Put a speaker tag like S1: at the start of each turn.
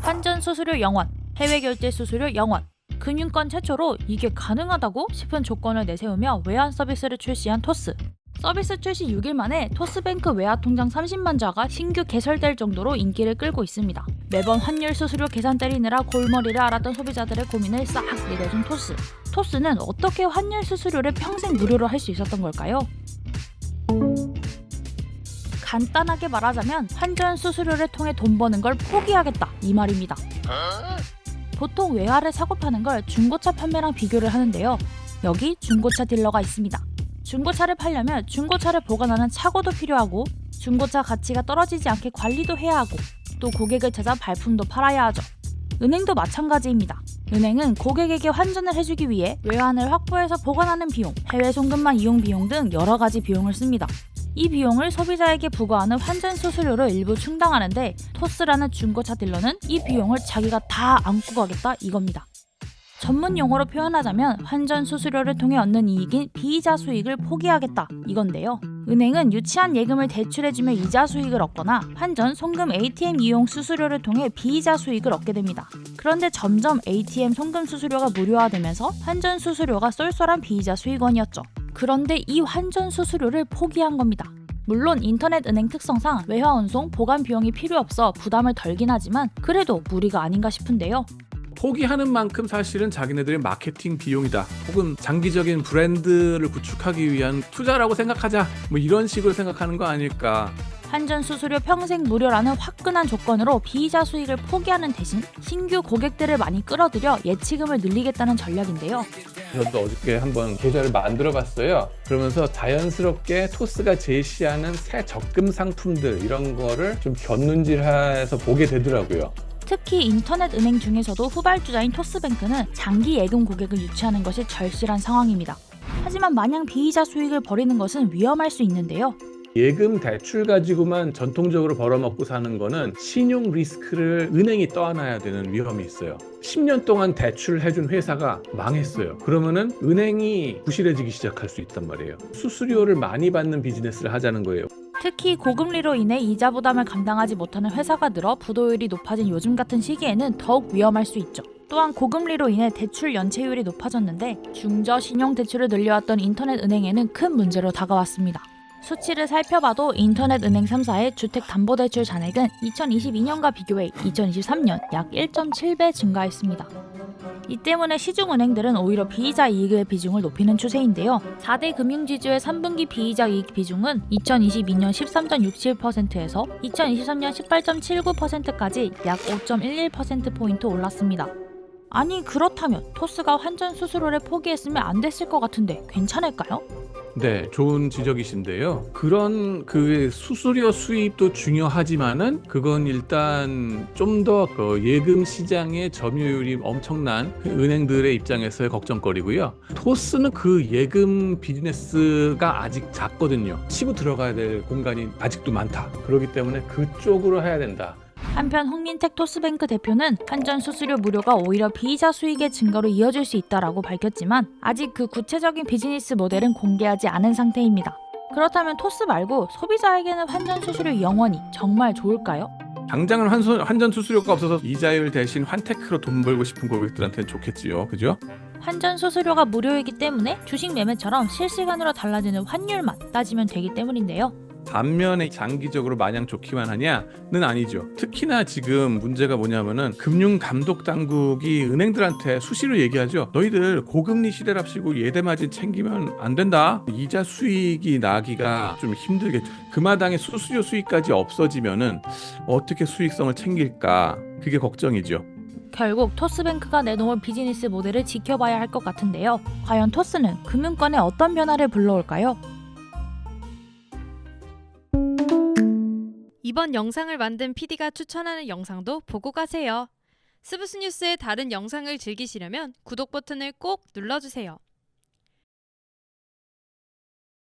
S1: 환전 수수료 0원, 해외 결제 수수료 0원. 금융권 최초로 이게 가능하다고 싶은 조건을 내세우며 외환 서비스를 출시한 토스. 서비스 출시 6일 만에 토스뱅크 외화 통장 30만 자가 신규 개설될 정도로 인기를 끌고 있습니다. 매번 환율 수수료 계산 때리느라 골머리를 앓았던 소비자들의 고민을 싹 내려준 토스. 토스는 어떻게 환율 수수료를 평생 무료로 할 수 있었던 걸까요? 간단하게 말하자면 환전 수수료를 통해 돈 버는 걸 포기하겠다 이 말입니다. 보통 외화를 사고 파는 걸 중고차 판매랑 비교를 하는데요. 여기 중고차 딜러가 있습니다. 중고차를 팔려면 중고차를 보관하는 차고도 필요하고 중고차 가치가 떨어지지 않게 관리도 해야 하고 또 고객을 찾아 발품도 팔아야 하죠. 은행도 마찬가지입니다. 은행은 고객에게 환전을 해주기 위해 외환을 확보해서 보관하는 비용, 해외 송금망 이용 비용 등 여러 가지 비용을 씁니다. 이 비용을 소비자에게 부과하는 환전 수수료를 일부 충당하는데 토스라는 중고차 딜러는 이 비용을 자기가 다 안고 가겠다 이겁니다. 전문 용어로 표현하자면 환전 수수료를 통해 얻는 이익인 비이자 수익을 포기하겠다 이건데요. 은행은 유치한 예금을 대출해주며 이자 수익을 얻거나 환전, 송금, ATM 이용 수수료를 통해 비이자 수익을 얻게 됩니다. 그런데 점점 ATM 송금 수수료가 무료화되면서 환전 수수료가 쏠쏠한 비이자 수익원이었죠. 그런데 이 환전 수수료를 포기한 겁니다. 물론 인터넷 은행 특성상 외화 운송, 보관 비용이 필요 없어 부담을 덜긴 하지만 그래도 무리가 아닌가 싶은데요.
S2: 포기하는 만큼 사실은 자기네들의 마케팅 비용이다, 혹은 장기적인 브랜드를 구축하기 위한 투자라고 생각하자, 뭐 이런 식으로 생각하는 거 아닐까.
S1: 환전 수수료 평생 무료라는 화끈한 조건으로 비이자 수익을 포기하는 대신 신규 고객들을 많이 끌어들여 예치금을 늘리겠다는 전략인데요.
S2: 저도 어저께 한번 계좌를 만들어 봤어요. 그러면서 자연스럽게 토스가 제시하는 새 적금 상품들 이런 거를 좀 견눈질해서 보게 되더라고요.
S1: 특히 인터넷 은행 중에서도 후발주자인 토스뱅크는 장기 예금 고객을 유치하는 것이 절실한 상황입니다. 하지만 마냥 비이자 수익을 벌이는 것은 위험할 수 있는데요.
S2: 예금 대출 가지고만 전통적으로 벌어먹고 사는 거는 신용 리스크를 은행이 떠안아야 되는 위험이 있어요. 10년 동안 대출을 해준 회사가 망했어요. 그러면은 은행이 부실해지기 시작할 수 있단 말이에요. 수수료를 많이 받는 비즈니스를 하자는 거예요.
S1: 특히 고금리로 인해 이자 부담을 감당하지 못하는 회사가 늘어 부도율이 높아진 요즘 같은 시기에는 더욱 위험할 수 있죠. 또한 고금리로 인해 대출 연체율이 높아졌는데 중저 신용대출을 늘려왔던 인터넷 은행에는 큰 문제로 다가왔습니다. 수치를 살펴봐도 인터넷 은행 3사의 주택담보대출 잔액은 2022년과 비교해 2023년 약 1.7배 증가했습니다. 이 때문에 시중은행들은 오히려 비이자 이익의 비중을 높이는 추세인데요. 4대 금융지주의 3분기 비이자 이익 비중은 2022년 13.67%에서 2023년 18.79%까지 약 5.11%포인트 올랐습니다. 아니 그렇다면 토스가 환전 수수료를 포기했으면 안 됐을 것 같은데 괜찮을까요?
S2: 네, 좋은 지적이신데요. 그런 그 수수료 수입도 중요하지만은 그건 일단 좀 더 예금 시장의 점유율이 엄청난 은행들의 입장에서의 걱정거리고요. 토스는 그 예금 비즈니스가 아직 작거든요. 치고 들어가야 될 공간이 아직도 많다. 그렇기 때문에 그쪽으로 해야 된다.
S1: 한편 홍민택 토스뱅크 대표는 환전 수수료 무료가 오히려 비이자 수익의 증가로 이어질 수 있다라고 밝혔지만 아직 그 구체적인 비즈니스 모델은 공개하지 않은 상태입니다. 그렇다면 토스 말고 소비자에게는 환전 수수료 0원이 정말 좋을까요?
S2: 당장은 환전 수수료가 없어서 이자율 대신 환테크로 돈 벌고 싶은 고객들한테는 좋겠지요. 그죠?
S1: 환전 수수료가 무료이기 때문에 주식 매매처럼 실시간으로 달라지는 환율만 따지면 되기 때문인데요.
S2: 반면에 장기적으로 마냥 좋기만 하냐는 아니죠. 특히나 지금 문제가 뭐냐면은 금융감독당국이 은행들한테 수시로 얘기하죠. 너희들 고금리 시대랍시고 예대마진 챙기면 안 된다. 이자 수익이 나기가 좀 힘들겠죠. 그 마당에 수수료 수익까지 없어지면은 어떻게 수익성을 챙길까? 그게 걱정이죠.
S1: 결국 토스뱅크가 내놓을 비즈니스 모델을 지켜봐야 할 것 같은데요. 과연 토스는 금융권에 어떤 변화를 불러올까요?
S3: 이번 영상을 만든 PD가 추천하는 영상도 보고 가세요. 스브스 뉴스의 다른 영상을 즐기시려면 구독 버튼을 꼭 눌러주세요.